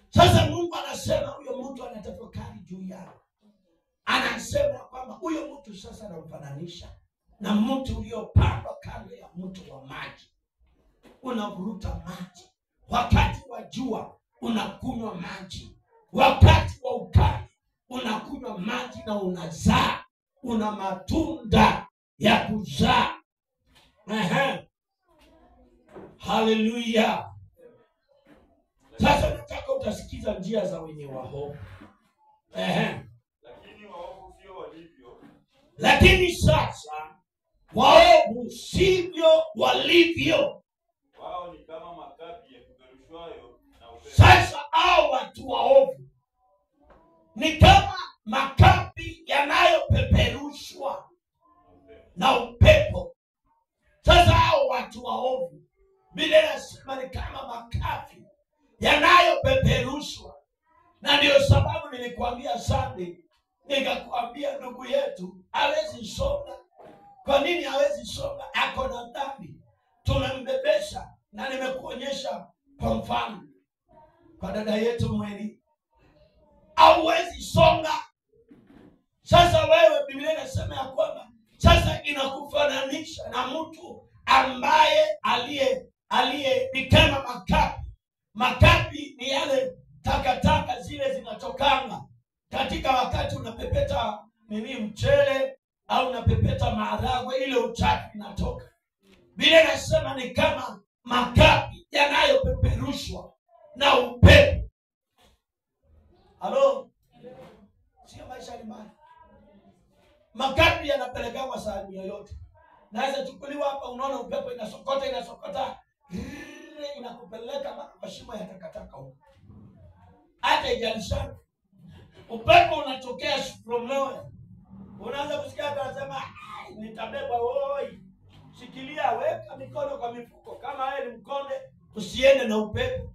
Sasa Mungu anasema huyo mtu anatafakari juu yako. Anasema kwamba huyo mtu sasa anamfananisha na mtu uliopandwa kando ya mto wa maji. Unavuruta maji. Wakati wa jua unakunywa maji. Wakati wa ukame unakunywa maji na unazaa. Una matunda ya kuzaa. Haleluya. Sasa nataka utasikiza njia za wenye waovu. Lakini waovu sio walivyo. Lakini sasa waovu sivyo walivyo. Wao ni kama makapi yapeperushwayo na upepo. Sasa hao watu waovu ni kama makapi yanayopeperushwa na upepo. Sasa hao watu waovu, Biblia inasema ni kama makapi yanayopeperushwa. Na ndio sababu nilikwambia Sunday, nikakwambia ndugu yetu hawezi songa. Kwa nini hawezi songa? Ako na dhambi. Tumembebesha, na nimekuonyesha kwa mfano kwa dada yetu Mweli. Hawezi songa. Sasa wewe, Biblia inasema ya kwamba sasa inakufananisha na mtu ambaye aliye kama makapi. Makapi ni yale takataka zile zinatokanga katika wakati unapepeta mchele au unapepeta maharagwe, ile uchafu inatoka. Biblia inasema ni kama makapi yanayopeperushwa na upepo. Halo? Sio maisha ni mbaya. Makapi yanapelekwa sehemu yoyote. Naweza chukuliwa hapa, unaona upepo inasokota inakupeleka kwa shimo ya takataka huko. Hata ijalishana. Upepo unatokea from nowhere. Unaanza kusikia hata anasema nitabeba oi. Shikilia, weka mikono kwa mifuko. Kama wewe ni mkonde, usiende na upepo.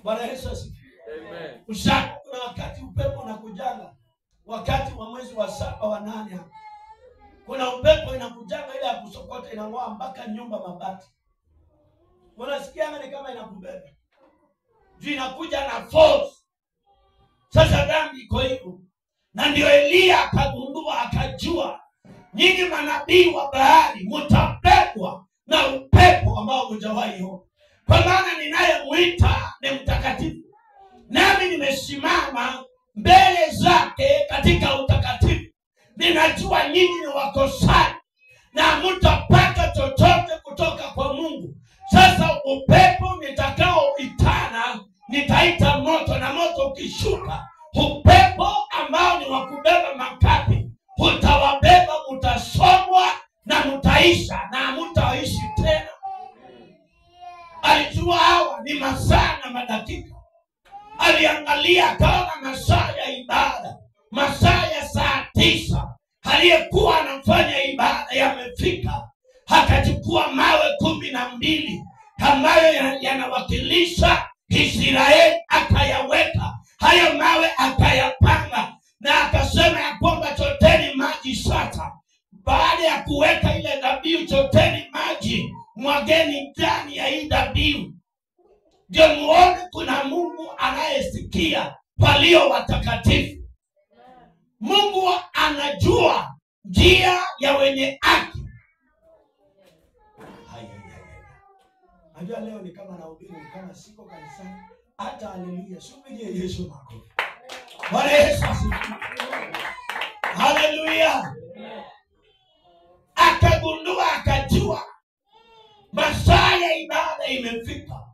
Bwana Yesu asifiwe. Amen. Ushaka kuna wakati upepo unakujanga. Wakati wa mwezi wa 7 wa 8 kuna upepo inakujanga, ile ya kusokota inang'oa mpaka nyumba mabati. Unasikia ni kama inakubeba. Juu inakuja na force. Sasa dhambi iko hivyo. Na ndio Elia akagundua, akajua, nyinyi manabii wa Baali mtabebwa na upepo ambao hujawahi ona. Kwa maana ninayemuita ni mtakatifu. Nami nimesimama mbele zake katika utakatifu. Ninajua nyinyi ni wakosaji na mtapata chochote kutoka kwa Mungu. Sasa upepo nitakaoitana, nitaita moto, na moto ukishuka, upepo ambao ni wa kubeba makapi utawabeba, mtasomwa na mtaisha na mtaishi tena. Alijua hawa ni masaa na madakika. Aliangalia akaona masaa ya ibada, masaa ya saa 9 aliyekuwa anafanya ibada yamefika. Akachukua mawe 12 ambayo yanawakilisha Israeli, akayaweka hayo mawe, akayapanga na akasema ya kwamba choteni maji sasa. Baada ya kuweka ile dhabihu, choteni maji, mwageni ndani ya hii dhabihu. Ndio muone kuna Mungu anayesikia walio watakatifu. Mungu anajua njia ya wenye haki. Najua leo ni kama nahubiri, ni kama siko kanisani. Hata haleluya, subirie Yesu makofi. Bwana Yesu asifiwe. Haleluya. Akagundua, akajua masaa ya ibada imefika.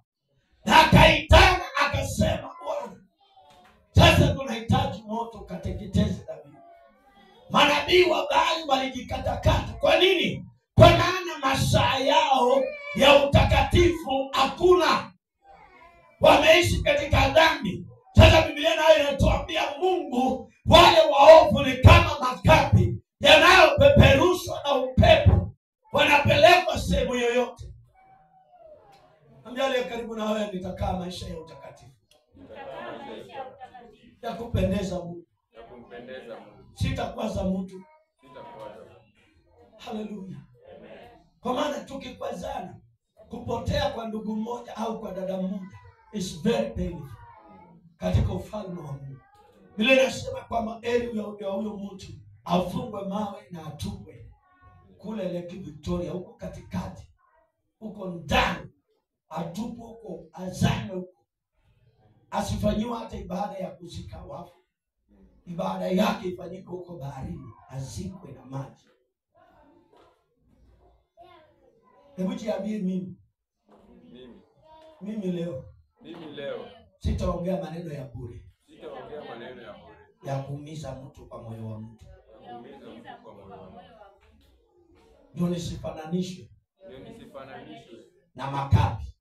Na akaitana, akasema, Bwana, sasa tunahitaji moto kateketeze dhabihu. Manabii wa Baali walijikatakata. Kwa nini? Kwa maana masaa yao ya utakatifu hakuna. Wameishi katika dhambi. Sasa Biblia nayo inatuambia Mungu, wale waovu ni kama makapi yanayopeperushwa na upepo, wanapelekwa sehemu yoyote. Ambia leo karibu na wewe, nitakaa maisha ya utakatifu. Ya kupendeza Mungu. Sitakwaza mtu. Haleluya. Kwa maana tukikwazana, kupotea kwa ndugu mmoja au kwa dada mmoja is very painful katika ufalme wa Mungu. Biblia inasema kwamba heri ya huyo mtu afungwe mawe na atupwe kule Lake Victoria, huko katikati, huko ndani, atupwe huko, azame huko, asifanyiwe hata ibada ya kuzika wafu. Ibada yake ifanyike huko baharini, azikwe na maji. Hebu jiambie mimi leo sitaongea maneno ya bure. Ya kuumiza mtu kwa moyo wa mtu. Ndio nisifananishwe na makapi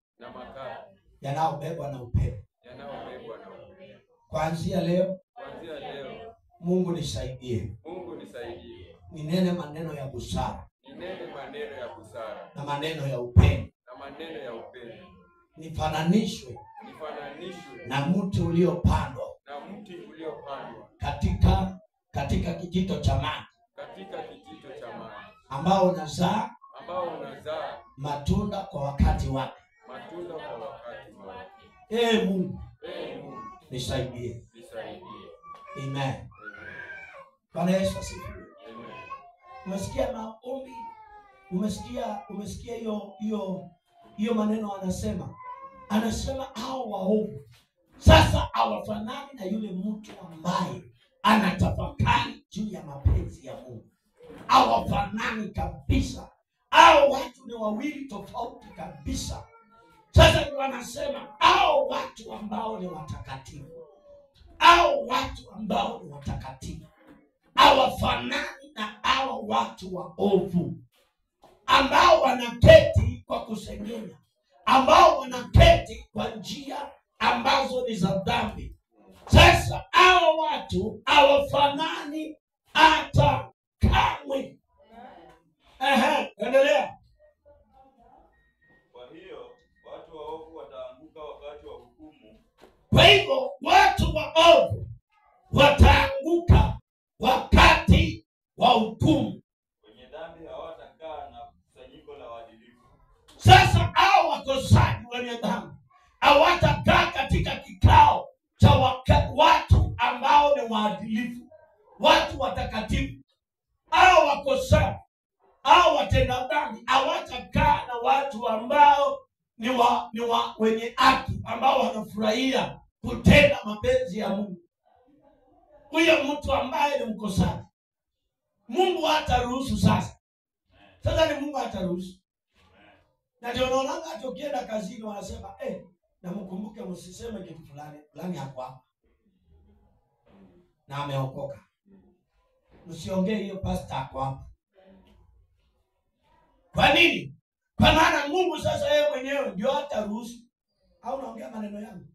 yanaobebwa na upepo. Kuanzia leo Mungu nisaidie. Ninene maneno ya busara. Na maneno ya upendo. Nifananishwe na mti uliopandwa katika kijito cha maji, ambao unazaa matunda kwa wakati wake. Mungu nisaidie. Amen. Bwana Yesu asifiwe. Amen. Umesikia maombi? Umesikia hiyo maneno anasema hao waovu sasa hawafanani na yule mtu ambaye anatafakari juu ya mapenzi ya Mungu. Hawafanani kabisa. Hao watu ni wawili tofauti kabisa. Sasa ndio anasema hao watu ambao ni watakatifu, hao watu ambao ni watakatifu hawafanani na hao watu waovu ambao wanaketi kwa kusengenya, ambao wanaketi kwa njia ambazo ni za dhambi. Sasa hao watu hawafanani hata kamwe. Endelea. Kwa hiyo watu waovu wataanguka wakati wa hukumu. Kwa hivyo watu waovu wataanguka wakati wa hukumu. Wenye dhambi hawatakaa na kusanyiko la waadilifu. Sasa hao wakosaji wenye dhambi hawatakaa katika kikao cha watu ambao ni waadilifu, watu watakatifu. Hao wakosaji, hao watenda dhambi hawatakaa na watu ambao ni wenye haki, ambao wanafurahia kutenda mapenzi ya Mungu. Huyo mtu ambaye ni mkosaji, Mungu hataruhusu. Sasa ni Mungu hataruhusu. Na ndio unaona hata ukienda kazini wanasema na mkumbuke msiseme kitu fulani hapo hapa na ameokoka. Msiongee hiyo pastor hapo hapa. Kwa nini? Kwa maana Mungu sasa yeye mwenyewe ndio hataruhusu. Au unaongea maneno yangu?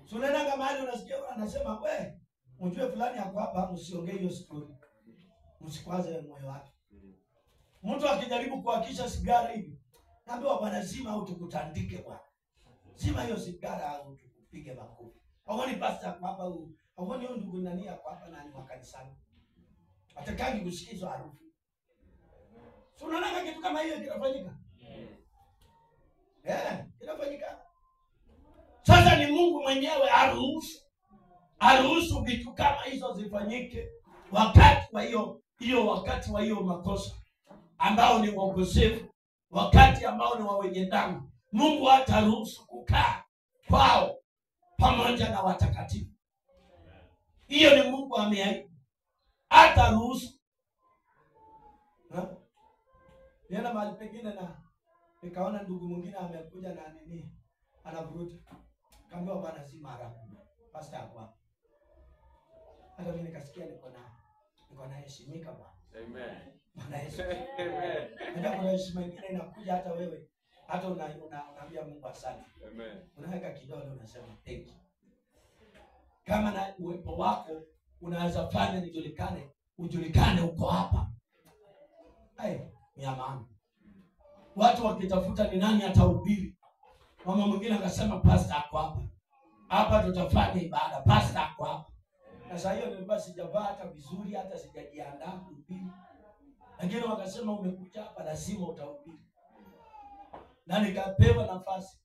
So unaenda mahali unasikia anasema mjue fulani hapo hapa, msiongee hiyo story. Msikwaze moyo wake. Mtu akijaribu kuhakisha sigara hivi, naambiwa bwana zima au tukutandike bwana. Zima hiyo sigara au tukupige makofi. Hawoni pastor hapa, hawoni ndugu nani hapa na ni makanisani. Atakangi kusikizwa harufu. So unaona kitu kama hiyo kinafanyika? Kinafanyika. Sasa ni Mungu mwenyewe aruhusu vitu kama hizo zifanyike wakati wa hiyo makosa ambao ni wakosefu, wakati ambao ni wa wenye dhambi. Mungu hataruhusu kukaa kwao pamoja na watakatifu. Hiyo ni Mungu ameahidi. Hataruhusu. Nienda mahali pengine na nikaona ndugu mwingine amekuja na nini anavuruta. Kaambiwa bwana si mara pastor hapo. Hata mimi nikasikia niko na heshimika bwana. Amen. Bwana Yesu. Amen. Ndio kuna heshima nyingine inakuja hata wewe. Hata unaambia Mungu asante. Amen. Unaweka kidole unasema thank you. Kama na uwepo wako unaweza fanya ujulikane uko hapa. Ni amani. Watu wakitafuta ni nani atahubiri. Mama mwingine akasema pastor ako hapa. Hapa tutafanya ibada, pastor ako hapa. Na sasa hiyo nilikuwa sijavaa hata vizuri, hata sijajiandaa kuhubiri. Lakini wakasema umekuja hapa lazima utahubiri. Na nikapewa nafasi.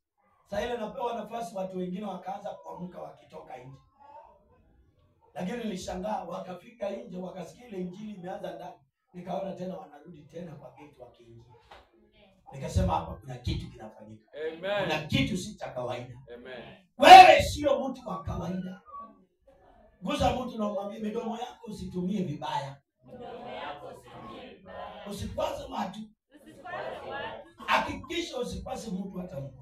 Sasa ile napewa nafasi, watu wengine wakaanza kuamka wakitoka nje. Lakini nilishangaa, wakafika nje wakasikia ile injili imeanza ndani. Nikaona tena wanarudi tena kwa gate wakiingia. Nikasema hapa kuna kitu kinafanyika. Amen. Kuna kitu si cha kawaida. Amen. Wewe sio mtu wa kawaida. Gusa mtu na umwambie midomo yako usitumie vibaya. Usikwaze watu. Hakikisha usikwaze mtu hata mmoja.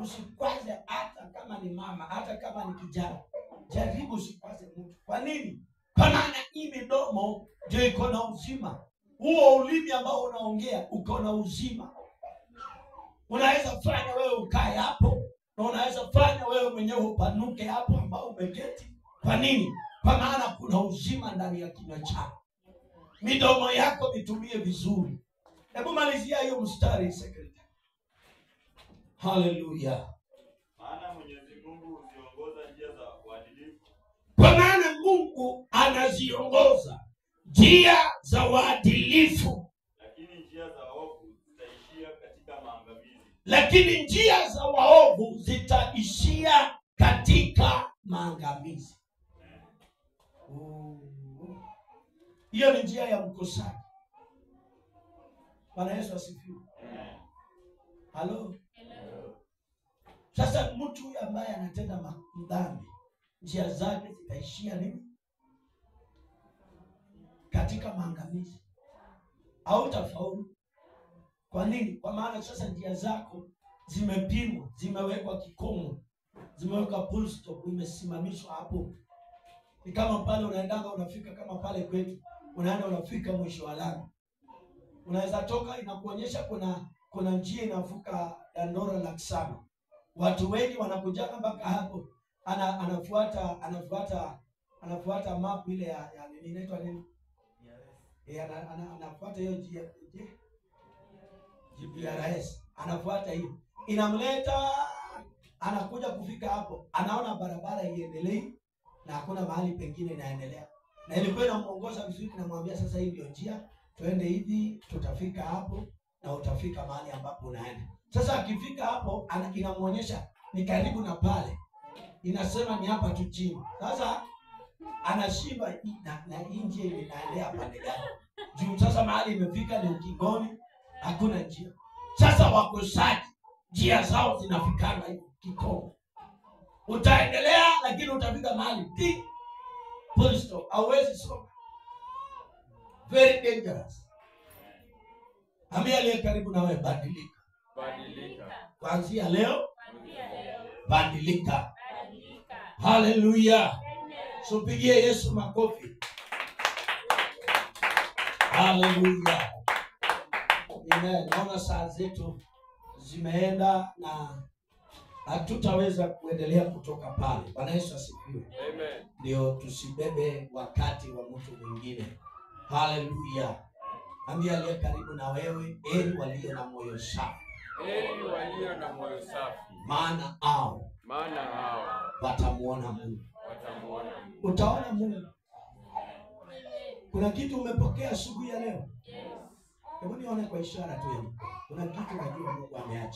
Usikwaze hata kama ni mama, hata kama ni kijana. Jaribu usikwaze mtu. Kwa nini? Kwa maana hii midomo ndio iko na uzima. Huo ulimi ambao unaongea uko na uzima. Unaweza fanya wewe ukae hapo, na unaweza fanya wewe mwenyewe upanuke hapo ambao umeketi. Kwa nini? Kwa maana kuna uzima ndani ya kinywa chako. Midomo yako mitumie vizuri. Hebu malizia hiyo mstari second. Hallelujah. Maana Mwenyezi Mungu huziongoza njia za uadilifu. Kwa maana Mungu anaziongoza njia za uadilifu. Lakini njia za waovu zitaishia katika maangamizi. Hiyo ni njia ya mkosaji. Bwana Yesu asifiwe. Halo. Sasa mtu ambaye anatenda dhambi, njia zake zitaishia nini? Katika maangamizi. Au tafaulu. Kwa nini? Kwa maana sasa njia zako zimepimwa, zimewekwa kikomo, zimewekwa full stop, imesimamishwa hapo. Ni kama pale unaendanga unafika, kama pale kwetu unaenda unafika mwisho wa lami. Unaweza toka, inakuonyesha kuna njia inavuka Dandora Laksana. Watu wengi wanakuja mpaka hapo. Anafuata map ile ya nini inaitwa nini? Anafuata hiyo GPRS. Anafuata hiyo. Inamleta, anakuja kufika hapo. Anaona barabara iendelee na hakuna mahali pengine inaendelea. Na ilikuwa inamuongoza vizuri, namwambia sasa hii ndio njia, twende hivi, tutafika hapo na utafika mahali ambapo unaenda. Sasa akifika hapo, inamuonyesha ni karibu na pale. Inasema ni hapa tu chini. Sasa anashimba na njia inaendea pande gani? Juu sasa mahali imefika ni ukingoni, hakuna njia. Sasa wakosaji njia zao zinafikana hiyo kikomo. Utaendelea lakini utafika mahali full stop. Hauwezi soka. Very dangerous. Ambia aliye karibu na wewe, badilika. Kuanzia leo, badilika. Hallelujah. So pigie Yesu makofi. Hallelujah. Amen. Naona saa zetu zimeenda na hatutaweza kuendelea kutoka pale. Bwana Yesu asifiwe. Amen. Ndio tusibebe wakati wa mtu mwingine. Hallelujah. Ambia aliye karibu na wewe, heri walio na moyo safi. Heri walio na moyo safi. Maana hao watamuona Mungu. Utaona Mungu. Kuna kitu umepokea asubuhi ya leo? Hebu nione kwa ishara tu. Kuna kitu najua Mungu ameacha.